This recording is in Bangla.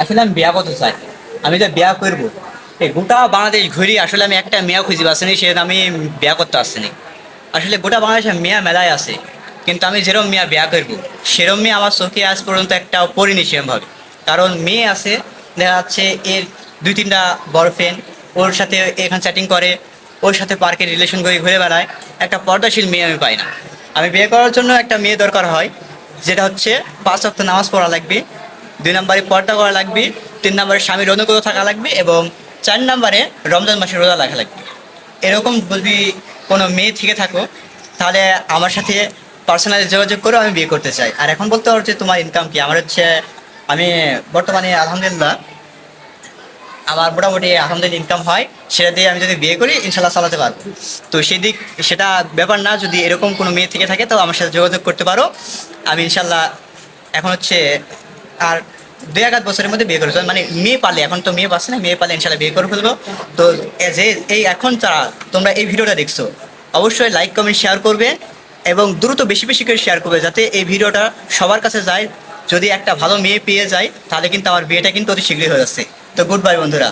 আসলে আমি বিয়া করতে চাই। আমি যে বিয়া করবো, এই গোটা বাংলাদেশ ঘুরি আসলে আমি একটা মেয়া খুঁজে পাচ্ছি সেটা আমি বিয়া করতে আসছি না। আসলে গোটা বাংলাদেশে মেয়া মেলায় আছে, কিন্তু আমি যেরকম মেয়া বিয়া করবো সেরকম মেয়ে আমার চোখে আজ পর্যন্ত একটা পড়িনি সেরকমভাবে। কারণ মেয়ে আছে, দেখা যাচ্ছে এর দুই তিনটা বয়ফ্রেন্ড, ওর সাথে এখানে চ্যাটিং করে, ওর সাথে পার্কে রিলেশন করে ঘুরে বেড়ায়। একটা পর্দাশীল মেয়ে আমি পাই না। আমি বিয়ে করার জন্য একটা মেয়ে দরকার হয়, যেটা হচ্ছে 5 ওয়াক্ত নামাজ পড়া লাগবে, 2 নম্বরে পর্দা করা লাগবে, 3 নম্বরে স্বামীর অনুগত থাকা লাগবে, এবং 4 নম্বরে রমজান মাসে রোজা রাখা লাগবে। এরকম যদি কোনো মেয়ে থেকে থাকো, তাহলে আমার সাথে পার্সোনালি যোগাযোগ করে আমি বিয়ে করতে চাই। আর এখন বলতে পারো যে তোমার ইনকাম কি, আমার হচ্ছে আমি বর্তমানে আলহামদুলিল্লাহ আমার মোটামুটি আলহামদুলিল্লাহ ইনকাম হয়। সেটা দিয়ে আমি যদি বিয়ে করি ইনশাল্লাহ চালাতে পারবো। তো সেদিক সেটা ব্যাপার না, যদি এরকম কোনো মেয়ে থেকে থাকে তো আমার সাথে যোগাযোগ করতে পারো। আমি ইনশাল্লাহ এখন হচ্ছে আর 2-1 বছরের মধ্যে বিয়ে করে ফেলবো। মানে মেয়ে পালে, এখন তো মেয়ে পাচ্ছে না, মেয়ে পালে ইনশাল্লাহ বিয়ে করে ফেলবো। তো যে এই এখন তোমরা এই ভিডিওটা দেখছো, অবশ্যই লাইক কমেন্ট শেয়ার করবে, এবং দ্রুত বেশি বেশি করে শেয়ার করবে যাতে এই ভিডিওটা সবার কাছে যায়। যদি একটা ভালো মেয়ে পেয়ে যায় তাহলে কিন্তু আমার বিয়েটা কিন্তু অতি শীঘ্রই হয়ে যাচ্ছে। তো গুড বাই বন্ধুরা।